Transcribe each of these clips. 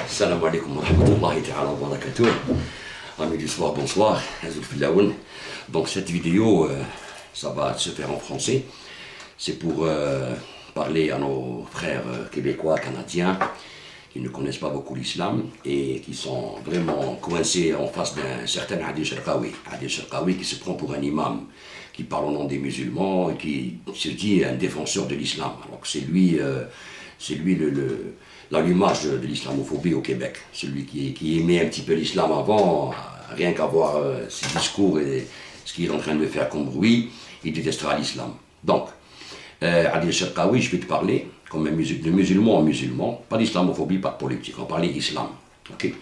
Salam alaikum wa rahmatullahi ta'ala wa barakatuh. Amis du soir, bonsoir. Donc cette vidéo, ça va se faire en français. C'est pour parler à nos frères québécois, canadiens, qui ne connaissent pas beaucoup l'islam et qui sont vraiment coincés en face d'un certain Adil Sharqawi. Adil Sharqawi qui se prend pour un imam, qui parle au nom des musulmans et qui se dit un défenseur de l'islam. Alors que c'est lui l'allumage de l'islamophobie au Québec. Celui qui aimait un petit peu l'islam avant, rien qu'à voir ses discours et ce qu'il est en train de faire comme bruit, il détestera l'islam. Donc, Adil Sharqawi, je vais te parler comme de musulman en musulman, pas d'islamophobie, pas de politique, on va parler d'islam. Okay.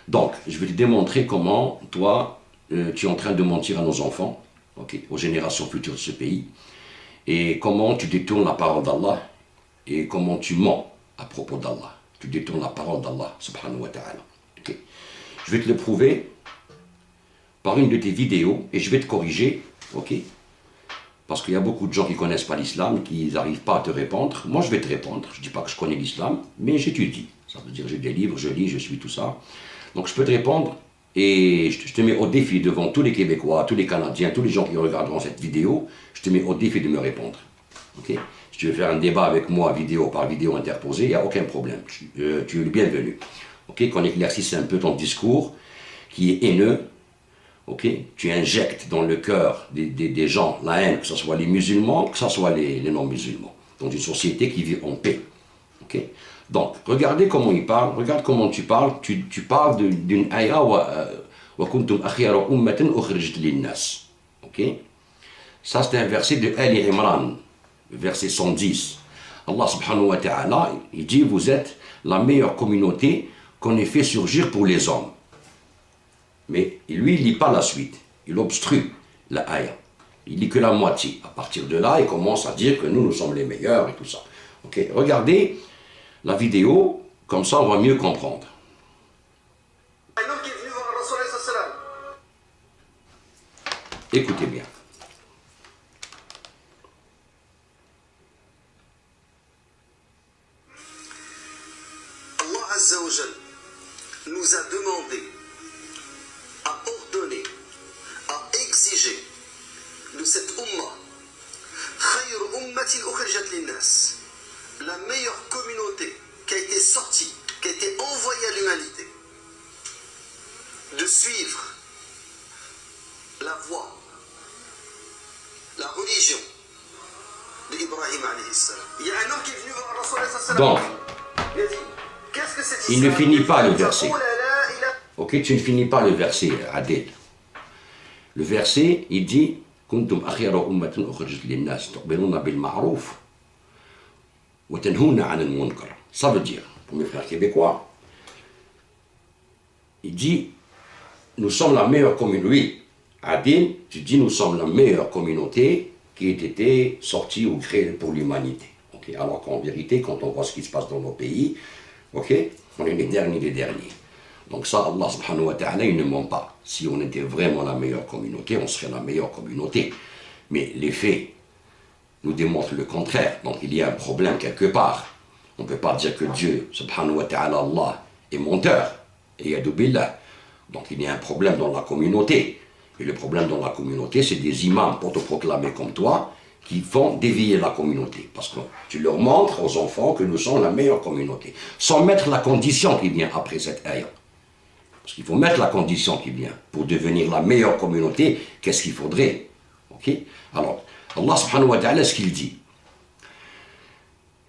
Donc, je vais te démontrer comment, toi, tu es en train de mentir à nos enfants, okay, aux générations futures de ce pays, et comment tu détournes la parole d'Allah, et comment tu mens à propos d'Allah. Tu détournes la parole d'Allah, subhanahu wa ta'ala. Okay. Je vais te le prouver par une de tes vidéos, et je vais te corriger, ok? Parce qu'il y a beaucoup de gens qui ne connaissent pas l'islam, qui n'arrivent pas à te répondre. Moi, je vais te répondre. Je ne dis pas que je connais l'islam, mais j'étudie. Ça veut dire j'ai des livres, je lis, je suis tout ça. Donc, je peux te répondre et je te mets au défi devant tous les Québécois, tous les Canadiens, tous les gens qui regarderont cette vidéo. Je te mets au défi de me répondre. Okay? Si tu veux faire un débat avec moi, vidéo par vidéo interposée, il n'y a aucun problème. Tu es le bienvenu. Okay? Qu'on éclaircisse un peu ton discours qui est haineux. Okay? Tu injectes dans le cœur des gens la haine, que ce soit les musulmans, que ce soit les non-musulmans, dans une société qui vit en paix. Okay? Donc, regardez comment il parle, regarde comment tu parles. Tu parles d'une ayah wa kuntum akhira ummatan ukhrijat lin-nas. Okay? Ça, c'est un verset de Ali Imran, verset 110. Allah subhanahu wa ta'ala, il dit, vous êtes la meilleure communauté qu'on ait fait surgir pour les hommes. Mais lui, il ne lit pas la suite. Il obstrue la ayah. Il lit que la moitié. À partir de là, il commence à dire que nous sommes les meilleurs et tout ça. Okay. Regardez la vidéo, comme ça on va mieux comprendre. Un homme qui est venu voir Rasul alayhi salam. Écoutez bien. Allah Azza wa Jal nous a demandé à ordonner, à exiger de cette umma, khayr ummatin ukhrijat linnas, la meilleure communauté qui a été sortie, qui a été envoyée à l'humanité, de suivre la voie, la religion de Ibrahim alayhi salam. Il y a un homme qui est venu voir Rasul alayhi salam. Donc, Il a dit, qu'est-ce que c'est il ne finit pas le verset. Ok, tu ne finis pas le verset, Adil. Le verset, il dit Kuntum akhira ummatan ukhrijat lin-nas tu'minuna bil ma'ruf wa tanhuna 'anil munkar. Ça veut dire, pour mes frères québécois, il dit nous sommes la meilleure communauté. Oui, Adil, tu dis nous sommes la meilleure communauté qui ait été sortie ou créée pour l'humanité. Okay, alors qu'en vérité, quand on voit ce qui se passe dans nos pays, okay, on est les derniers des derniers. Donc ça, Allah subhanahu wa ta'ala, il ne ment pas. Si on était vraiment la meilleure communauté, on serait la meilleure communauté. Mais les faits nous démontrent le contraire. Donc il y a un problème quelque part. On ne peut pas dire que Dieu, subhanahu wa ta'ala, Allah, est menteur. Et yadou billah. Donc il y a un problème dans la communauté. Et le problème dans la communauté, c'est des imams autoproclamés comme toi, qui font dévier la communauté. Parce que tu leur montres aux enfants que nous sommes la meilleure communauté. Sans mettre la condition qui vient après cette ayah. Parce qu'il faut mettre la condition qui vient. Pour devenir la meilleure communauté, qu'est-ce qu'il faudrait? Okay? Alors, Allah subhanahu wa ta'ala, ce qu'il dit.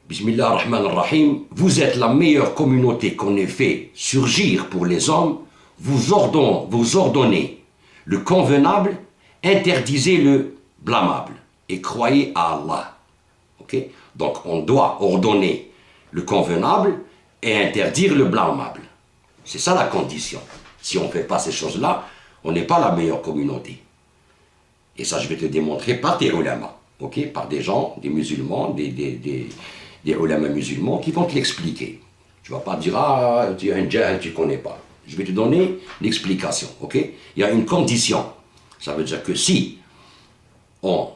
Bismillah ar-Rahman ar-Rahim. Vous êtes la meilleure communauté qu'on ait fait surgir pour les hommes. Vous ordonnez le convenable, interdisez le blâmable. Et croyez à Allah. Okay? Donc, on doit ordonner le convenable et interdire le blâmable. C'est ça la condition. Si on ne fait pas ces choses-là, on n'est pas la meilleure communauté. Et ça, je vais te démontrer par tes ulama, okay? Par des gens, des musulmans, des ulama musulmans qui vont te l'expliquer. Tu ne vas pas dire, ah, tu es un djahil, tu ne connais pas. Je vais te donner l'explication. Okay? Il y a une condition. Ça veut dire que si on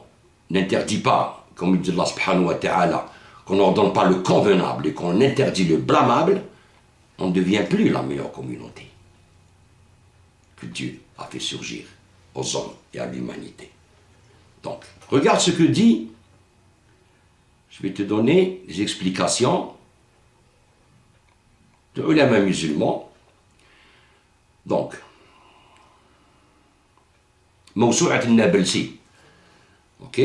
n'interdit pas, comme dit Allah subhanahu wa ta'ala, qu'on n'ordonne pas le convenable et qu'on interdit le blâmable, on ne devient plus la meilleure communauté que Dieu a fait surgir aux hommes et à l'humanité. Donc, regarde ce que dit, je vais te donner des explications de ulama musulmans. Donc, موسوعة النابلسي. Ok?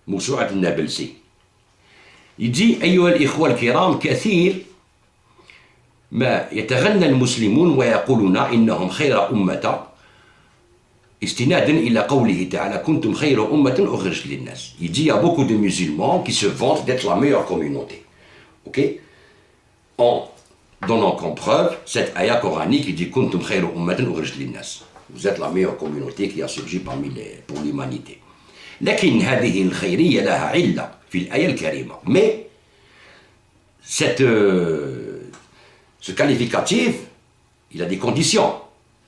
موسوعة النابلسي. Il dit أيها الإخوة الكرام كثير ما يتغنى المسلمون ويقولون إنهم خير أمة استنادا إلى قوله تعالى كنتم خير أمة أخرجت للناس. Il dit il y a beaucoup de musulmans qui se vantent d'être la meilleure communauté. Ok? En donnant comme preuve cette ayah coranique qui dit كنتم خير أمة أخرجت للناس. Vous êtes la meilleure communauté qui a surgi pour l'humanité. لكن هذه الخيرية لها علة في الآية الكريمة. Mais ce qualificatif, il a des conditions.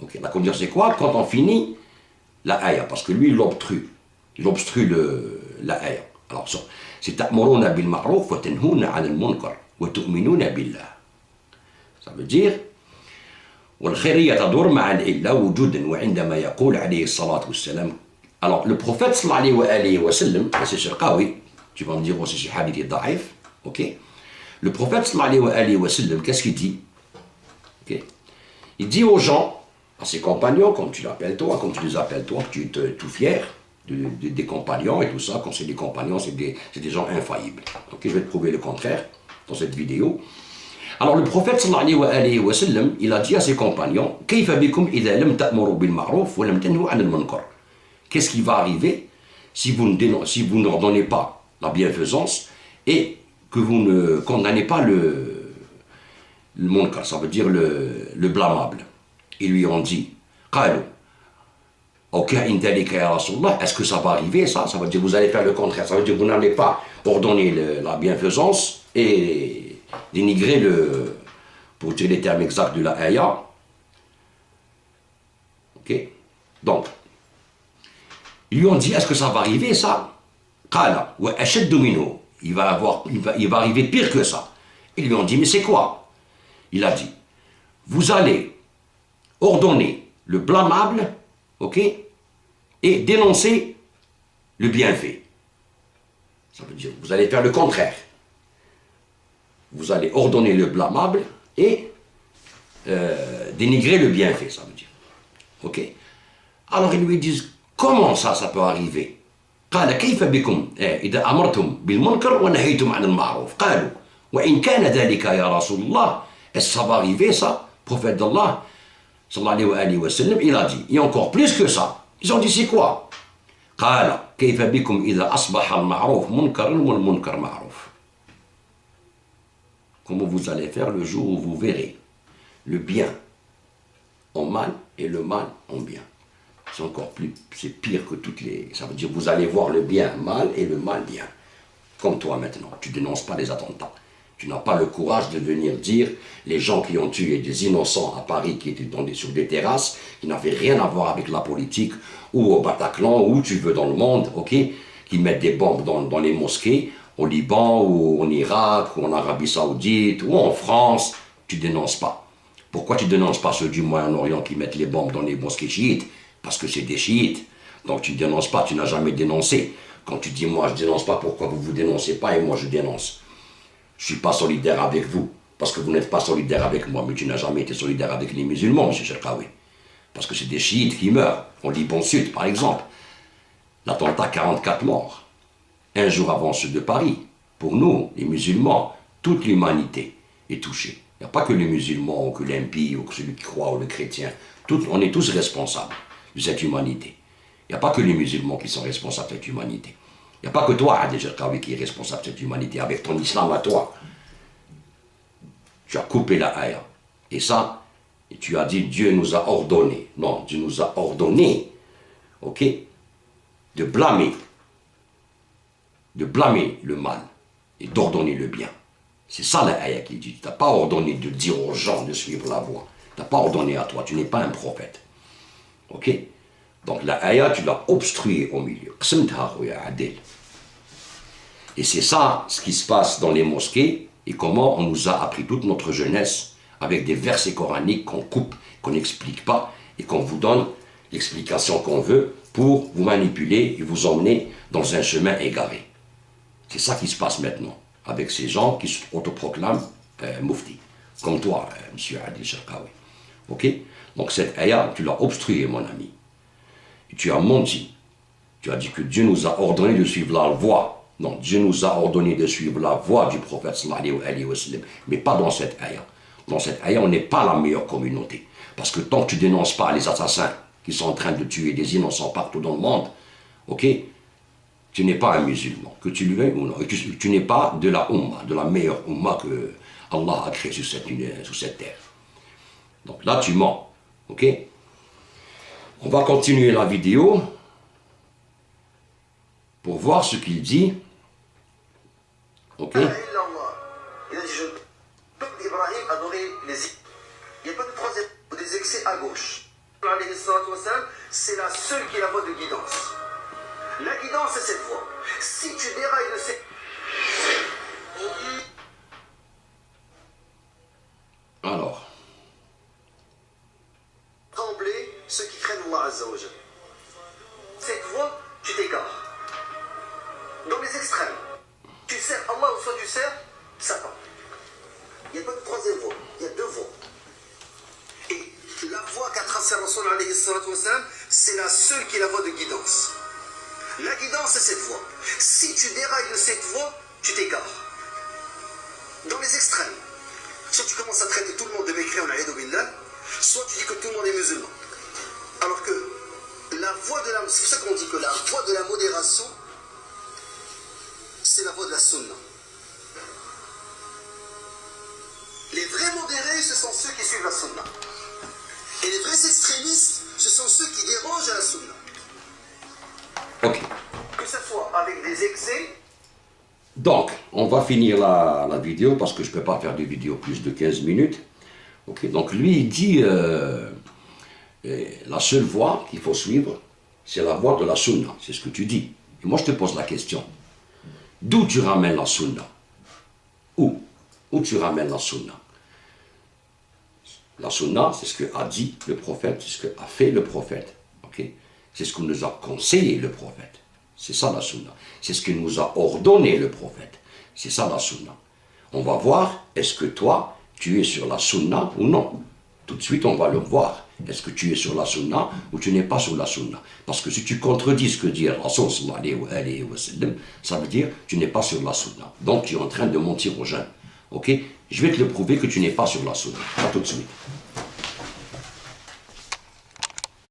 Okay. La condition c'est quoi? Quand on finit la ayah, parce que lui il obstrue la ayah. Alors c'est تأمرون بالمعروف وتنهون عن المنكر وتؤمنون بالله. Ça veut dire والخيرية تدور مع العلة وجودا وعندما يقول عليه الصلاة والسلام. Alors le prophète sallallahu alayhi wa sallam, c'est Sharqawi, tu vas me dire aussi ce hadith est daif, ok? Le prophète sallallahu alayhi wa sallam, qu'est-ce qu'il dit? Okay. Il dit aux gens, à ses compagnons, comme tu l'appelles toi, comme tu les appelles toi, que tu es tout fier des compagnons et tout ça, quand c'est des compagnons, c'est des gens infaillibles. Ok, je vais te prouver le contraire dans cette vidéo. Alors le prophète sallallahu alayhi wa sallam, il a dit à ses compagnons, كيف بكم إذا لم تأمروا بالمعروف ولم تنهوا عن المنكر. Qu'est-ce qui va arriver si vous n'ordonnez pas la bienfaisance et que vous ne condamnez pas le munkar, ça veut dire le blâmable. Ils lui ont dit, قالوا أو كائن ذلك يا رسول الله, est-ce que ça va arriver ça? Ça veut dire que vous allez faire le contraire, ça veut dire que vous n'allez pas ordonner la bienfaisance et dénigrer pour utiliser les termes exacts de la ayah. Ok? Donc, ils lui ont dit, est-ce que ça va arriver ça? قال وأشد منه, il va arriver pire que ça. Ils lui ont dit, mais c'est quoi? Il a dit, vous allez ordonner le blâmable, ok, et dénoncer le bienfait. Ça veut dire, vous allez faire le contraire. Vous allez ordonner le blâmable et dénigrer le bienfait, ça veut dire. Ok? Alors ils lui disent, comment ça peut arriver? قال كيف بكم إذا أمرتم بالمنكر ونهيتم عن المعروف قالوا وإن كان ذلك يا رسول الله. Est-ce que ça va arriver ça, prophète d'Allah sallallahu alayhi wa sallam? Il a dit, et encore plus que ça. Ils ont dit, c'est quoi? قال كيف بكم إذا أصبح المعروف منكرا والمنكر معروف. Comment vous allez faire le jour où vous verrez le bien en mal et le mal en bien? C'est encore plus, c'est pire que toutes les... Ça veut dire que vous allez voir le bien mal et le mal bien. Comme toi maintenant, tu ne dénonces pas les attentats. Tu n'as pas le courage de venir dire les gens qui ont tué des innocents à Paris qui étaient sur des terrasses, qui n'avaient rien à voir avec la politique, ou au Bataclan, ou où tu veux dans le monde, ok, qui mettent des bombes dans les mosquées, au Liban, ou en Irak, ou en Arabie Saoudite, ou en France, tu dénonces pas. Pourquoi tu dénonces pas ceux du Moyen-Orient qui mettent les bombes dans les mosquées chiites? Parce que c'est des chiites. Donc tu ne dénonces pas, tu n'as jamais dénoncé. Quand tu dis moi je dénonce pas, pourquoi vous ne dénoncez pas et moi je dénonce? Je ne suis pas solidaire avec vous, parce que vous n'êtes pas solidaire avec moi, mais tu n'as jamais été solidaire avec les musulmans, M. Sharqawi. Parce que c'est des chiites qui meurent, au Liban Sud par exemple. L'attentat, 44 morts. Un jour avant ceux de Paris. Pour nous, les musulmans, toute l'humanité est touchée. Il n'y a pas que les musulmans, ou que l'impie, ou que celui qui croit, ou le chrétien. On est tous responsables de cette humanité. Il n'y a pas que les musulmans qui sont responsables de cette humanité. Il n'y a pas que toi, Adel Sharqawi, qui est responsable de cette humanité, avec ton islam à toi. Tu as coupé la ayah. Et ça, et tu as dit, Dieu nous a ordonné. Non, Dieu nous a ordonné, ok, de blâmer le mal et d'ordonner le bien. C'est ça la ayah qui dit. Tu n'as pas ordonné de dire aux gens de suivre la voie. Tu n'as pas ordonné à toi, tu n'es pas un prophète. Ok? Donc la ayah, tu l'as obstruée au milieu. Et c'est ça ce qui se passe dans les mosquées et comment on nous a appris toute notre jeunesse avec des versets coraniques qu'on coupe, qu'on n'explique pas, et qu'on vous donne l'explication qu'on veut pour vous manipuler et vous emmener dans un chemin égaré. C'est ça qui se passe maintenant, avec ces gens qui s'autoproclament Mufti, comme toi, monsieur Adil Sharqawi. Ok? Donc cette ayah, tu l'as obstruée, mon ami. Et tu as menti. Tu as dit que Dieu nous a ordonné de suivre la voie. Non, Dieu nous a ordonné de suivre la voie du prophète sallallahu alayhi wa sallam, mais pas dans cette ayah. Dans cette ayah, on n'est pas la meilleure communauté. Parce que tant que tu dénonces pas les assassins qui sont en train de tuer des innocents partout dans le monde, ok, tu n'es pas un musulman, que tu le veuilles ou non. Et tu n'es pas de la Ummah, de la meilleure Ummah que Allah a créée sur cette terre. Donc là, tu mens. Ok? On va continuer la vidéo pour voir ce qu'il dit. Ok? Il a dit, comme Ibrahim adorait les îles. Il n'y a pas de troisième, des excès à gauche. C'est la seule qui est la voie de guidance. La guidance, c'est cette voie. Si tu dérailles de cette... Alors. Trembler ceux qui craignent Allah Azza wa Jal. Cette voie, tu t'égares. Dans les extrêmes. Tu sers Allah ou soit tu sers Satan. Il n'y a pas de troisième voie. Il y a deux voies. Et la voie qu'a tracée Rasul alayhi salatu wa salam, c'est la seule qui est la voie de guidance. La guidance, c'est cette voie. Si tu dérailles de cette voie, tu t'égares. Dans les extrêmes. Soit tu commences à traiter tout le monde de mécréant, soit tu dis que tout le monde est musulman. Alors que la voie de la... C'est pour ça qu'on dit que la voie de la modération, c'est la voie de la sunna. Les vrais modérés, ce sont ceux qui suivent la sunna. Et les vrais extrémistes, ce sont ceux qui dérangent à la sunna. Ok. Que ce soit avec des excès. Donc, on va finir la vidéo parce que je ne peux pas faire des vidéos plus de 15 minutes. Ok. Donc lui, il dit la seule voie qu'il faut suivre, c'est la voie de la sunna. C'est ce que tu dis. Et moi, je te pose la question. D'où tu ramènes la sunna? Où tu ramènes la sunna? La sunna, c'est ce qu'a dit le prophète, c'est ce qu'a fait le prophète. Okay? C'est ce que nous a conseillé le prophète. C'est ça la sunna. C'est ce que nous a ordonné le prophète. C'est ça la sunna. On va voir, est-ce que toi, tu es sur la sunna ou non? Tout de suite, on va le voir. Est-ce que tu es sur la sunna ou tu n'es pas sur la sunna? Parce que si tu contredis ce que dit Rasul sallallahu alayhi wa sallam, ça veut dire que tu n'es pas sur la sunna. Donc tu es en train de mentir aux gens. Ok? Je vais te le prouver que tu n'es pas sur la sunna. À tout de suite.